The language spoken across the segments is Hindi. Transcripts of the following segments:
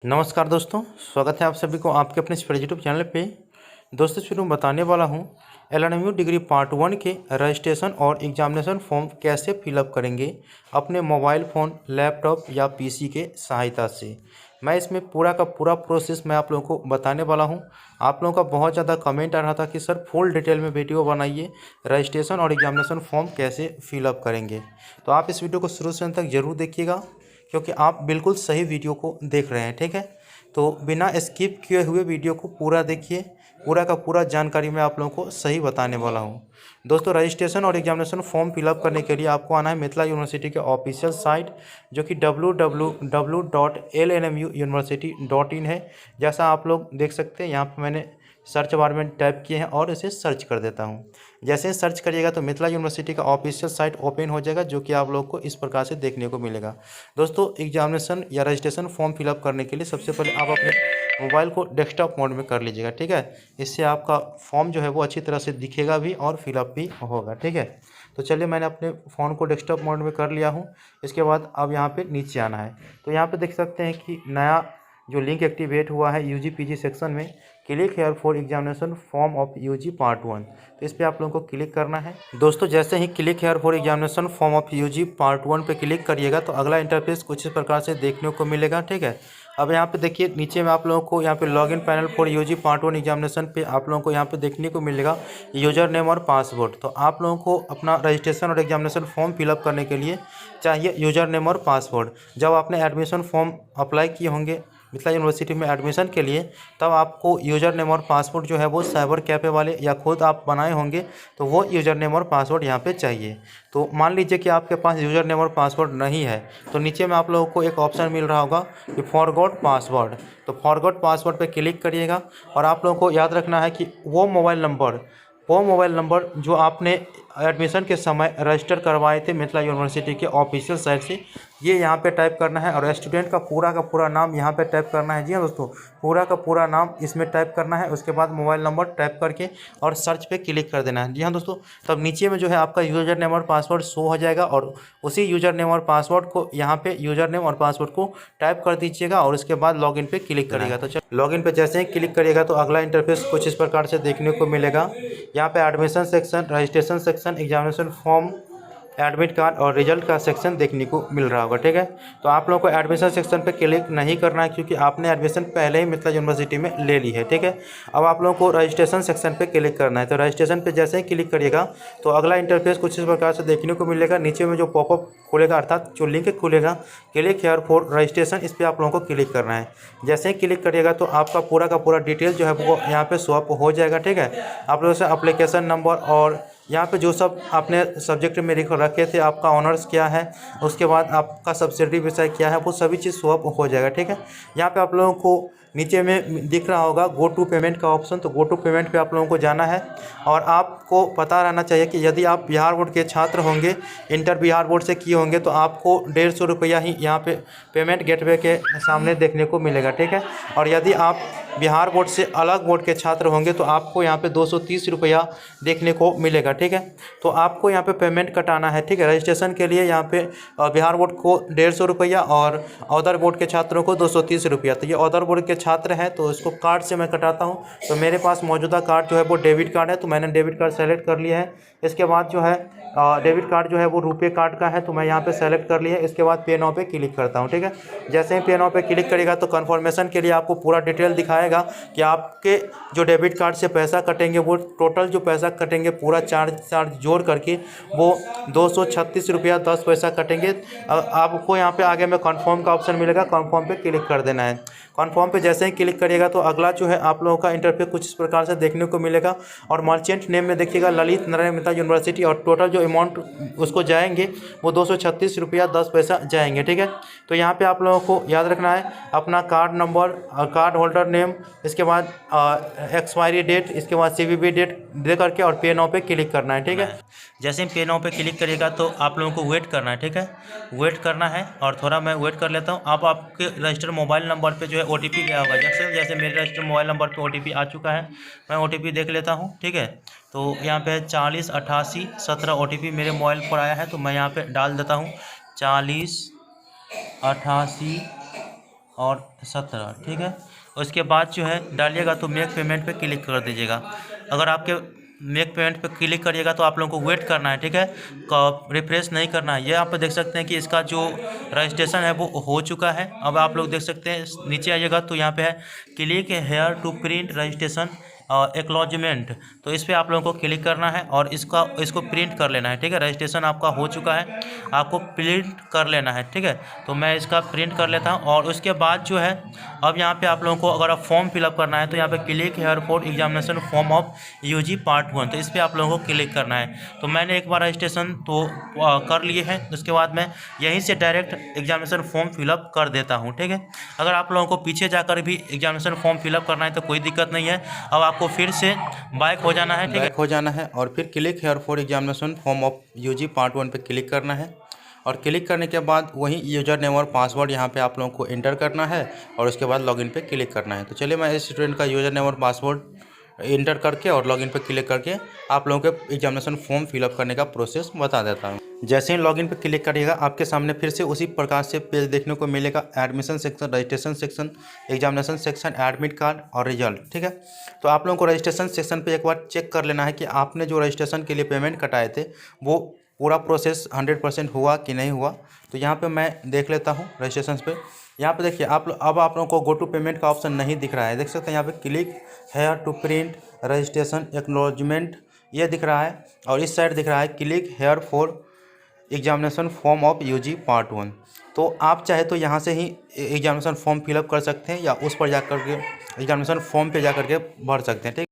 नमस्कार दोस्तों, स्वागत है आप सभी को आपके अपने इस यूट्यूब चैनल पे। दोस्तों शुरू में बताने वाला हूँ एलएनएमयू डिग्री पार्ट 1 के रजिस्ट्रेशन और एग्जामिनेशन फॉर्म कैसे फिलअप करेंगे अपने मोबाइल फ़ोन, लैपटॉप या पीसी के सहायता से। मैं इसमें पूरा का पूरा प्रोसेस मैं आप लोगों को बताने वाला हूँ। आप लोगों का बहुत ज़्यादा कमेंट आ रहा था कि सर फुल डिटेल में वीडियो बनाइए, रजिस्ट्रेशन और एग्जामिनेशन फॉर्म कैसे फिलअप करेंगे। तो आप इस वीडियो को शुरू से अंत तक ज़रूर देखिएगा, क्योंकि आप बिल्कुल सही वीडियो को देख रहे हैं। ठीक है, तो बिना स्किप किए हुए वीडियो को पूरा देखिए। पूरा का पूरा जानकारी मैं आप लोगों को सही बताने वाला हूं। दोस्तों, रजिस्ट्रेशन और एग्जामिनेशन फॉर्म फिलअप करने के लिए आपको आना है मिथिला यूनिवर्सिटी के ऑफिशियल साइट, जो कि www.lnmuuniversity.in है। जैसा आप लोग देख सकते हैं, यहाँ पर मैंने सर्च बार में टाइप किए हैं और इसे सर्च कर देता हूँ। जैसे ही सर्च करिएगा तो मिथिला यूनिवर्सिटी का ऑफिशियल साइट ओपन हो जाएगा, जो कि आप लोग को इस प्रकार से देखने को मिलेगा। दोस्तों, एग्जामिनेशन या रजिस्ट्रेशन फॉर्म फिलअप करने के लिए सबसे पहले आप अपने मोबाइल को डेस्कटॉप मोड में कर लीजिएगा। ठीक है, इससे आपका फॉर्म जो है वो अच्छी तरह से दिखेगा भी और फिलअप भी होगा। ठीक है, तो चलिए मैंने अपने फ़ोन को डेस्कटॉप मोड में कर लिया हूँ। इसके बाद अब यहाँ पे नीचे आना है, तो यहाँ पे देख सकते हैं कि नया जो लिंक एक्टिवेट हुआ है यूजी पीजी सेक्शन में, click here for examination form of UG part 1। तो इस पर आप लोगों को क्लिक करना है। दोस्तों, जैसे ही click here for examination form of UG part 1 पे क्लिक करिएगा तो अगला इंटरफेस कुछ इस प्रकार से देखने को मिलेगा। ठीक है, अब यहाँ पे देखिए नीचे में आप लोगों को यहाँ पे login panel for UG part 1 examination पे आप लोगों को यहाँ पे देखने को मिलेगा यूजर नेम और पासवर्ड। तो आप लोगों को अपना रजिस्ट्रेशन और एग्जामिनेशन फॉर्म फिलअप करने के लिए चाहिए यूजर नेम और पासवर्ड। जब आपने एडमिशन फॉर्म अप्लाई किए होंगे मिथिला यूनिवर्सिटी में एडमिशन के लिए, तब आपको यूज़र नेम और पासवर्ड जो है वो साइबर कैफ़े वाले या खुद आप बनाए होंगे, तो वो यूज़र नेम और पासवर्ड यहाँ पे चाहिए। तो मान लीजिए कि आपके पास यूज़र नेम और पासवर्ड नहीं है, तो नीचे में आप लोगों को एक ऑप्शन मिल रहा होगा कि फॉरगॉट पासवर्ड। तो फॉरगॉट पासवर्ड पे क्लिक करिएगा और आप लोगों को याद रखना है कि वो मोबाइल नंबर जो आपने एडमिशन के समय रजिस्टर करवाए थे मिथिला यूनिवर्सिटी के ऑफिशियल साइट से, ये यहाँ पे टाइप करना है और स्टूडेंट का पूरा नाम यहाँ पे टाइप करना है। जी हाँ दोस्तों, पूरा का पूरा नाम इसमें टाइप करना है। उसके बाद मोबाइल नंबर टाइप करके और सर्च पे क्लिक कर देना है। जी हाँ दोस्तों, तब नीचे में जो है आपका यूज़र नेम और पासवर्ड शो हो जाएगा और उसी यूज़र नेम और पासवर्ड को यहाँ पे यूज़र नेम और पासवर्ड को टाइप कर दीजिएगा और उसके बाद लॉगिन पे क्लिक करिएगा। तो चल लॉगिन पे जैसे ही क्लिक करिएगा तो अगला इंटरफेस कुछ इस प्रकार से देखने को मिलेगा। यहाँ पे admission section, registration section, examination form, admit card और रिजल्ट का सेक्शन देखने को मिल रहा होगा। ठीक है, तो आप लोगों को एडमिशन सेक्शन पे क्लिक नहीं करना है, क्योंकि आपने एडमिशन पहले ही मिथिला यूनिवर्सिटी में ले ली है। ठीक है, अब आप लोगों को रजिस्ट्रेशन सेक्शन पे क्लिक करना है। तो रजिस्ट्रेशन पे जैसे ही क्लिक करिएगा तो अगला इंटरफेस कुछ इस प्रकार से देखने को मिलेगा। नीचे में जो पॉपअप खुलेगा, अर्थात जो लिंक खुलेगा क्लिक हेयर फॉर रजिस्ट्रेशन, इस पर आप लोगों को क्लिक करना है। जैसे ही क्लिक करिएगा तो आपका पूरा का पूरा डिटेल जो है वो यहाँ पे स्वैप हो जाएगा। ठीक है, आप लोगों से एप्लीकेशन नंबर और यहाँ पे जो सब आपने सब्जेक्ट में रखे थे, आपका ऑनर्स क्या है, उसके बाद आपका सब्सिडरी विषय क्या है, वो सभी चीज़ स्वैप हो जाएगा। ठीक है, यहाँ पे आप लोगों को नीचे में दिख रहा होगा गो टू पेमेंट का ऑप्शन, तो गो टू पेमेंट पे आप लोगों को जाना है। और आपको पता रहना चाहिए कि यदि आप बिहार बोर्ड के छात्र होंगे, इंटर बिहार बोर्ड से किए होंगे, तो आपको 150 रुपया ही यहाँ पे पेमेंट गेटवे के सामने देखने को मिलेगा। ठीक है, और यदि आप बिहार बोर्ड से अलग बोर्ड के छात्र होंगे तो आपको यहाँ पे 230 रुपया देखने को मिलेगा। ठीक है, तो आपको यहाँ पे पेमेंट कटाना है। ठीक है, रजिस्ट्रेशन के लिए यहाँ पे बिहार बोर्ड को 150 रुपया और अदर बोर्ड के छात्रों को 230 रुपया। तो ये अदर बोर्ड के छात्र हैं तो इसको कार्ड से मैं कटाता हूँ। तो मेरे पास मौजूदा कार्ड जो है वो डेबिट कार्ड है, तो मैंने डेबिट कार्ड सेलेक्ट कर लिया है। इसके बाद जो है डेबिट कार्ड जो है वो रुपये कार्ड का है, तो मैं यहाँ पे सेलेक्ट कर लिया है। इसके बाद पे नाउ पे क्लिक करता हूँ। ठीक है, जैसे ही पे नाउ पे क्लिक करेगा तो कन्फर्मेशन के लिए आपको पूरा डिटेल दिखाएगा कि आपके जो डेबिट कार्ड से पैसा कटेंगे, वो टोटल जो पैसा कटेंगे पूरा चार्ज जोड़ करके वो 236 रुपया 10 पैसा कटेंगे। आपको यहाँ पे आगे में कन्फर्म का ऑप्शन मिलेगा, कन्फर्म पे क्लिक कर देना है। कन्फर्म पे जैसे ही क्लिक करिएगा तो अगला जो है आप लोगों का इंटरफेस कुछ इस प्रकार से देखने को मिलेगा। और मर्चेंट नेम में देखिएगा ललित नारायण मिथिला यूनिवर्सिटी, और टोटल जो अमाउंट उसको जाएंगे वो 236 रुपया 10 पैसा जाएंगे। ठीक है, तो यहाँ पे आप लोगों को याद रखना है अपना card number, card holder name, इसके बाद एक्सपायरी डेट, इसके बाद CVV डेट दे करके और पे नाउ पे क्लिक करना है। ठीक है, जैसे ही पे नाउ पे क्लिक करिएगा तो आप लोगों को वेट करना है। ठीक है, वेट करना है और थोड़ा मैं वेट कर लेता हूँ। अब आपके रजिस्टर मोबाइल नंबर पे जो है OTP गया होगा। जैसे मेरे रजिस्टर मोबाइल नंबर पे OTP आ चुका है, मैं OTP देख लेता हूँ। ठीक है, तो यहाँ पे 40 88 17 OTP मेरे मोबाइल पर आया है, तो मैं यहाँ पे डाल देता हूँ 40 88 और 17, ठीक है। उसके बाद जो है डालिएगा तो मेक पेमेंट पे क्लिक कर दीजिएगा। अगर आपके मेक पेमेंट पे क्लिक करिएगा तो आप लोगों को वेट करना है, ठीक है, रिफ्रेश नहीं करना है। ये आप देख सकते हैं कि इसका जो रजिस्ट्रेशन है वो हो चुका है। अब आप लोग देख सकते हैं नीचे आइएगा तो यहाँ पे है click here to print registration acknowledgement, तो इस पर आप लोगों को क्लिक करना है और इसको प्रिंट कर लेना है, ठीक है। रजिस्ट्रेशन आपका हो चुका है, आपको प्रिंट कर लेना है, ठीक है। तो मैं इसका प्रिंट कर लेता हूँ और उसके बाद जो है अब यहाँ पे आप लोगों को अगर आप फॉर्म फिलअप करना है तो यहाँ पे click here for examination form of UG part 1, तो इस पर आप लोगों को क्लिक करना है। तो मैंने एक बार रजिस्ट्रेशन तो कर लिए हैं, उसके बाद मैं यहीं से डायरेक्ट एग्जामिनेशन फॉर्म फिलअप कर देता हूँ, ठीक है। अगर आप लोगों को पीछे जाकर भी एग्जामिनेशन फॉर्म फिलअप करना है तो कोई दिक्कत नहीं है। अब आपको फिर से बैक हो जाना है, ठीक है, बैक हो जाना है और फिर click here for examination form of UG part 1 पे क्लिक करना है। और क्लिक करने के बाद वही यूज़र नेम और पासवर्ड यहाँ पे आप लोगों को एंटर करना है और उसके बाद लॉगिन पे क्लिक करना है। तो चलिए मैं इस स्टूडेंट का यूज़र नेम और पासवर्ड इंटर करके और लॉगिन पे क्लिक करके आप लोगों के एग्जामिनेशन फॉर्म फिलअप करने का प्रोसेस बता देता हूँ। जैसे ही लॉगिन पे क्लिक करिएगा आपके सामने फिर से उसी प्रकार से पेज देखने को मिलेगा। Admission section, registration section, examination section, admit card और रिजल्ट, ठीक है। तो आप लोगों को रजिस्ट्रेशन सेक्शन पे एक बार चेक कर लेना है कि आपने जो रजिस्ट्रेशन के लिए पेमेंट कटाए थे वो पूरा प्रोसेस 100% हुआ कि नहीं हुआ। तो यहाँ पे मैं देख लेता हूँ रजिस्ट्रेशन पे। यहाँ पे देखिए अब आप लोगों को गो टू पेमेंट का ऑप्शन नहीं दिख रहा है, देख सकते हैं। यहाँ पे click here to print registration acknowledgement ये दिख रहा है और इस साइड दिख रहा है click here for examination form of UG part 1। तो आप चाहे तो यहाँ से ही एग्जामिनेशन फॉर्म फिलअप कर सकते हैं या उस पर जा कर के एग्जामिनेशन फॉर्म पे जा कर के भर सकते हैं, ठीक।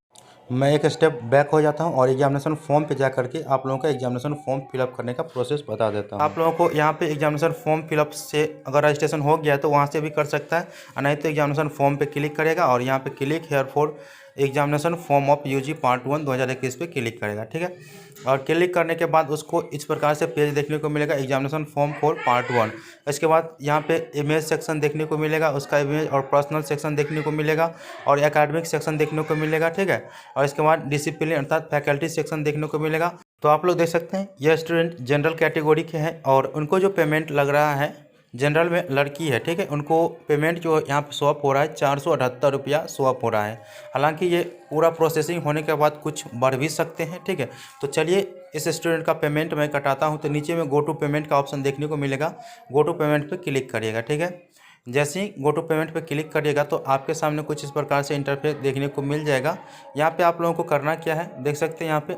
मैं एक स्टेप बैक हो जाता हूं और एग्जामिनेशन फॉर्म पे जा करके आप लोगों का एग्जामिनेशन फॉर्म फिलअप करने का प्रोसेस बता देता हूं। आप लोगों को यहां पे एग्जामिनेशन फॉर्म फिलअप से अगर रजिस्ट्रेशन हो गया तो वहां से भी कर सकता है, नहीं तो एग्जामिनेशन फॉर्म पे क्लिक करेगा और यहां पे click here for examination form of UG part 1 2021 पे क्लिक करेगा, ठीक है। और क्लिक करने के बाद उसको इस प्रकार से पेज देखने को मिलेगा एग्जामिनेशन फॉर्म फॉर पार्ट 1। इसके बाद यहाँ पे इमेज सेक्शन देखने को मिलेगा, उसका इमेज और पर्सनल सेक्शन देखने को मिलेगा और एकेडमिक सेक्शन देखने को मिलेगा, ठीक है। और इसके बाद डिसिप्लिन अर्थात फैकल्टी सेक्शन देखने को मिलेगा। तो आप लोग देख सकते हैं ये स्टूडेंट जनरल कैटेगरी के हैं और उनको जो पेमेंट लग रहा है जनरल में लड़की है, ठीक है, उनको पेमेंट जो यहाँ पे स्वैप हो रहा है 478 रुपया स्वैप हो रहा है। हालांकि ये पूरा प्रोसेसिंग होने के बाद कुछ बढ़ भी सकते हैं, ठीक है। तो चलिए इस स्टूडेंट का पेमेंट मैं कटाता हूँ। तो नीचे में गो टू पेमेंट का ऑप्शन देखने को मिलेगा, गो टू पेमेंट पे क्लिक करिएगा, ठीक है। जैसे ही गो टू पेमेंट पे क्लिक करिएगा तो आपके सामने कुछ इस प्रकार से इंटरफेस देखने को मिल जाएगा। यहाँ पे आप लोगों को करना क्या है, देख सकते हैं यहाँ पे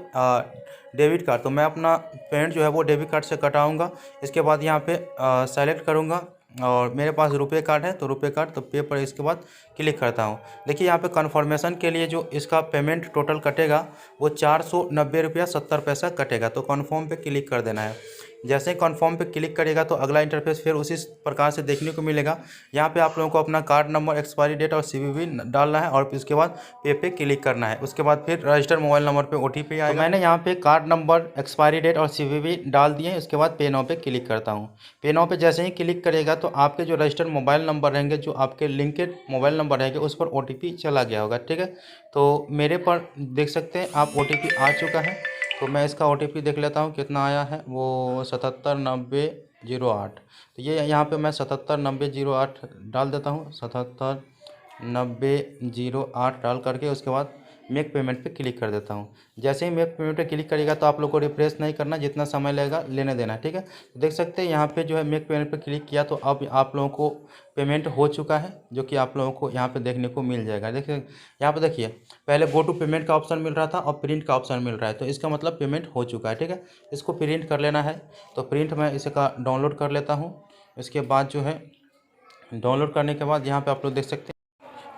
डेबिट कार्ड। तो मैं अपना पेमेंट जो है वो डेबिट कार्ड से कटाऊँगा। इसके बाद यहाँ पे सेलेक्ट करूँगा और मेरे पास रुपए कार्ड है तो रुपए कार्ड, तो पे पर इसके बाद क्लिक करता हूँ। देखिए यहाँ पे कन्फर्मेशन के लिए जो इसका पेमेंट टोटल कटेगा वो 490 रुपया 70 पैसा कटेगा। तो कन्फर्म पे क्लिक कर देना है। जैसे ही कन्फर्म पे क्लिक करेगा तो अगला इंटरफेस फिर उसी प्रकार से देखने को मिलेगा। यहाँ पे आप लोगों को अपना कार्ड नंबर, एक्सपायरी डेट और CVV डालना है और फिर उसके बाद पे क्लिक करना है। उसके बाद फिर रजिस्टर मोबाइल नंबर पे OTP आएगा। तो मैंने यहाँ पे कार्ड नंबर, एक्सपायरी डेट और CVV डाल दिए। उसके बाद पे नाउ पे क्लिक करता हूँ। पे नाउ पे जैसे ही क्लिक करेगा तो आपके जो रजिस्टर्ड मोबाइल नंबर रहेंगे, जो आपके लिंकेड मोबाइल नंबर रहेंगे, उस पर OTP चला गया होगा, ठीक है। तो मेरे पर देख सकते हैं आप OTP आ चुका है। तो मैं इसका OTP देख लेता हूँ कितना आया है, वो 779008। तो ये यहाँ पे मैं 779008 डाल देता हूँ। 779008 डाल करके उसके बाद मेक पेमेंट पे क्लिक कर देता हूँ। जैसे ही मेक पेमेंट पे क्लिक करेगा तो आप लोग को रिफ्रेश नहीं करना, जितना समय लगेगा लेने देना, ठीक है। तो देख सकते हैं यहाँ पे जो है मेक पेमेंट पे क्लिक किया तो अब आप लोगों को पेमेंट हो चुका है, जो कि आप लोगों को यहाँ पे देखने को मिल जाएगा। देखिए यहाँ पे देखिए पहले गो टू पेमेंट का ऑप्शन मिल रहा था और प्रिंट का ऑप्शन मिल रहा है, तो इसका मतलब पेमेंट हो चुका है, ठीक है। इसको प्रिंट कर लेना है। तो प्रिंट मैं इसका डाउनलोड कर लेता हूँ। इसके बाद जो है डाउनलोड करने के बाद यहाँ पर आप लोग देख सकते हैं,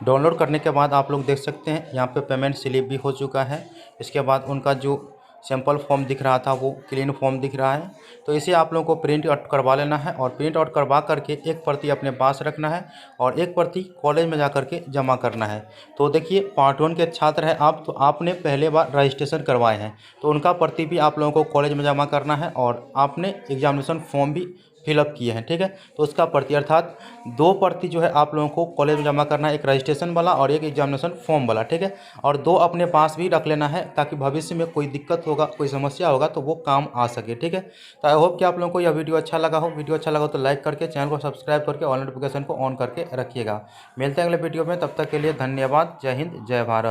डाउनलोड करने के बाद आप लोग देख सकते हैं यहाँ पे पेमेंट स्लिप भी हो चुका है। इसके बाद उनका जो सैम्पल फॉर्म दिख रहा था वो क्लीन फॉर्म दिख रहा है। तो इसे आप लोगों को प्रिंट आउट करवा लेना है और प्रिंट आउट करवा करके एक प्रति अपने पास रखना है और एक प्रति कॉलेज में जा करके जमा करना है। तो देखिए पार्ट 1 के छात्र हैं आप, तो आपने पहले बार रजिस्ट्रेशन करवाए हैं तो उनका प्रति भी आप लोगों को कॉलेज में जमा करना है और आपने एग्जामिनेशन फॉर्म भी फिलअप किए हैं, ठीक है। तो उसका प्रति अर्थात 2 प्रति जो है आप लोगों को कॉलेज में जमा करना है, एक रजिस्ट्रेशन वाला और एक एग्जामिनेशन फॉर्म वाला, ठीक है। और 2 अपने पास भी रख लेना है ताकि भविष्य में कोई दिक्कत होगा, कोई समस्या होगा तो वो काम आ सके, ठीक है। तो आई होप कि आप लोगों को यह वीडियो अच्छा लगा हो। वीडियो अच्छा लगा हो तो लाइक करके चैनल को सब्सक्राइब करके ऑल नोटिफिकेशन को ऑन करके रखिएगा। मिलते हैं अगले वीडियो में, तब तक के लिए धन्यवाद। जय हिंद, जय भारत।